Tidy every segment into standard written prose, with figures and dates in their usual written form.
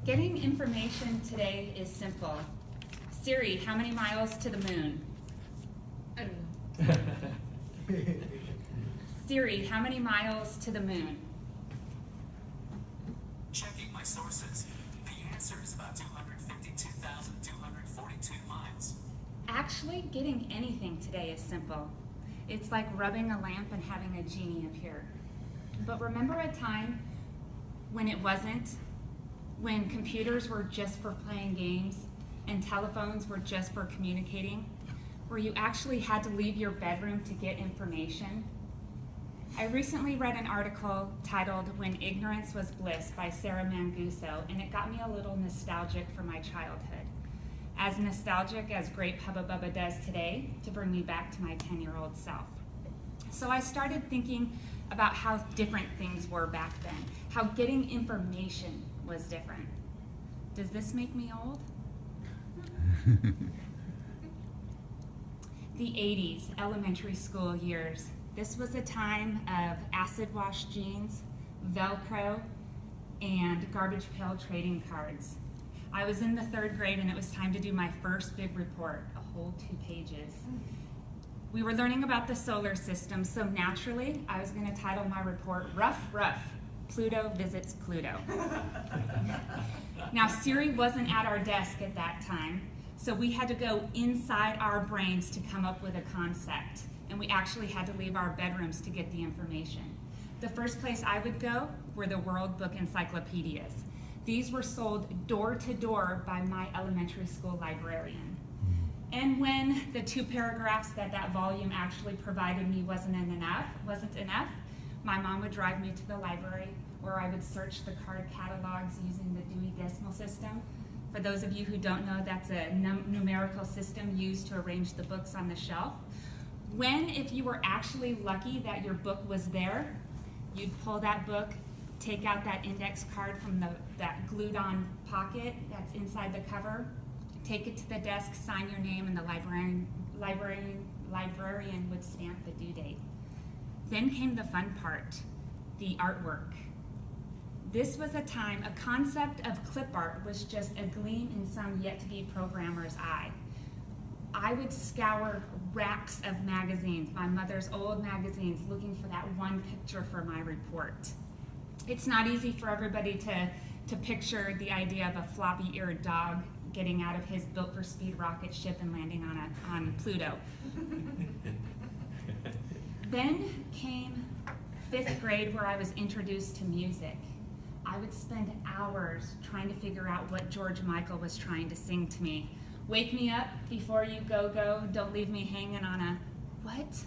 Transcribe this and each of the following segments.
Getting information today is simple. Siri, how many miles to the moon? I don't know. Siri, how many miles to the moon? Checking my sources. The answer is about 252,242 miles. Actually, getting anything today is simple. It's like rubbing a lamp and having a genie appear. But remember a time when it wasn't? When computers were just for playing games and telephones were just for communicating? Where you actually had to leave your bedroom to get information? I recently read an article titled "When Ignorance Was Bliss" by Sarah Manguso, and it got me a little nostalgic for my childhood. As nostalgic as Great Hubba Bubba does today to bring me back to my 10-year-old self. So I started thinking about how different things were back then, how getting information was different. Does this make me old? The 80s, elementary school years. This was a time of acid wash jeans, Velcro, and garbage pail trading cards. I was in the 3rd grade and it was time to do my first big report, a whole 2 pages. We were learning about the solar system, so naturally I was going to title my report, Rough, Pluto Visits Pluto. Now Siri wasn't at our desk at that time, so we had to go inside our brains to come up with a concept, and we actually had to leave our bedrooms to get the information. The first place I would go were the World Book Encyclopedias. These were sold door to door by my elementary school librarian. And when the 2 paragraphs that volume actually provided me wasn't enough, my mom would drive me to the library where I would search the card catalogs using the Dewey Decimal System. For those of you who don't know, that's a numerical system used to arrange the books on the shelf. When, if you were actually lucky that your book was there, you'd pull that book, take out that index card from that glued on pocket that's inside the cover, take it to the desk, sign your name, and the librarian would stamp the due date. Then came the fun part, the artwork. This was a time, a concept of clip art was just a gleam in some yet-to-be programmer's eye. I would scour racks of magazines, my mother's old magazines, looking for that one picture for my report. It's not easy for everybody to picture the idea of a floppy-eared dog getting out of his built-for-speed rocket ship and landing on Pluto. Then came 5th grade, where I was introduced to music. I would spend hours trying to figure out what George Michael was trying to sing to me. Wake me up before you go, don't leave me hanging on a what?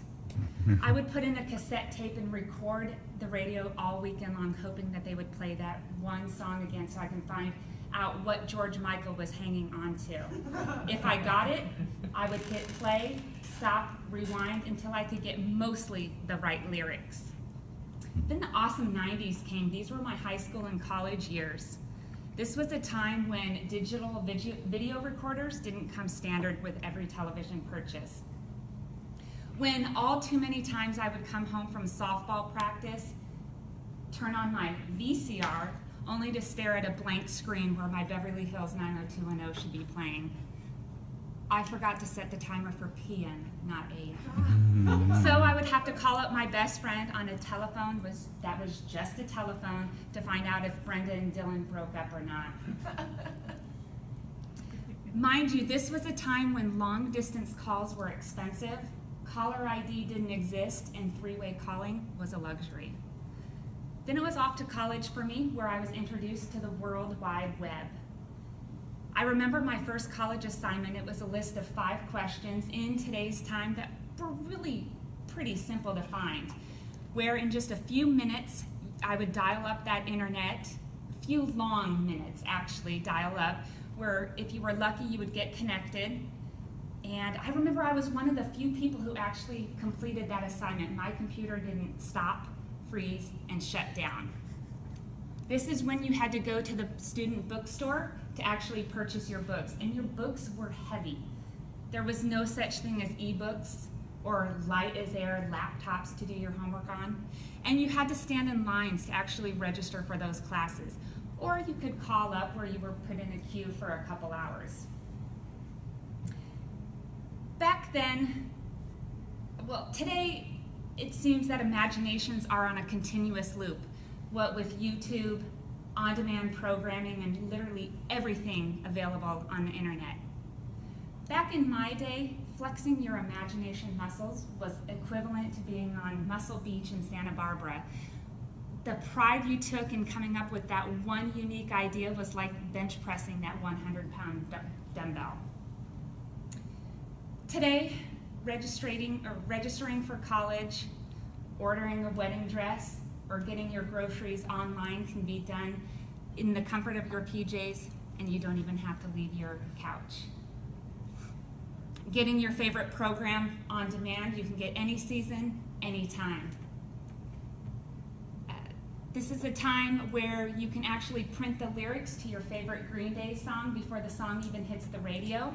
I would put in a cassette tape and record the radio all weekend long, hoping that they would play that one song again so I can find out what George Michael was hanging on to. If I got it, I would hit play, stop, rewind until I could get mostly the right lyrics. Then the awesome 90s came. These were my high school and college years. This was a time when digital video recorders didn't come standard with every television purchase. When all too many times I would come home from softball practice, turn on my VCR, only to stare at a blank screen where my Beverly Hills 90210 should be playing. I forgot to set the timer for PM, not AM. So I would have to call up my best friend on a telephone that was just a telephone to find out if Brenda and Dylan broke up or not. Mind you, this was a time when long distance calls were expensive, caller ID didn't exist, and 3-way calling was a luxury. Then it was off to college for me, where I was introduced to the World Wide Web. I remember my first college assignment. It was a list of 5 questions in today's time that were really pretty simple to find, where in just a few minutes I would dial up that internet, a few long minutes actually dial up, where if you were lucky you would get connected. And I remember I was one of the few people who actually completed that assignment. My computer didn't stop, freeze, and shut down. This is when you had to go to the student bookstore to actually purchase your books, and your books were heavy. There was no such thing as ebooks or light as air laptops to do your homework on, and you had to stand in lines to actually register for those classes. or you could call up where you were put in a queue for a couple hours. Back then, well, today it seems that imaginations are on a continuous loop, what with YouTube, on-demand programming, and literally everything available on the internet. Back in my day, flexing your imagination muscles was equivalent to being on Muscle Beach in Santa Barbara. The pride you took in coming up with that one unique idea was like bench pressing that 100-pound dumbbell. Today, registering for college, ordering a wedding dress, or getting your groceries online can be done in the comfort of your PJs, and you don't even have to leave your couch. Getting your favorite program on demand, you can get any season, anytime. This is a time where you can actually print the lyrics to your favorite Green Day song before the song even hits the radio,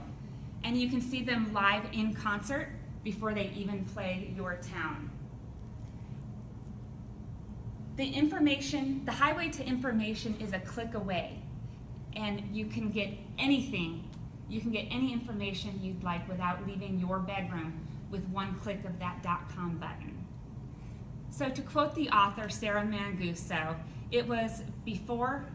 and you can see them live in concert before they even play your town. The highway to information is a click away, and you can get anything. You can get any information you'd like without leaving your bedroom with one click of that .com button. So to quote the author, Sarah Manguso, it was before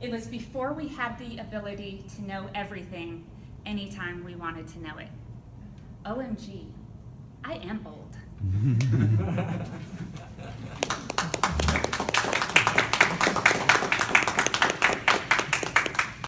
we had the ability to know everything anytime we wanted to know it. OMG, I am old.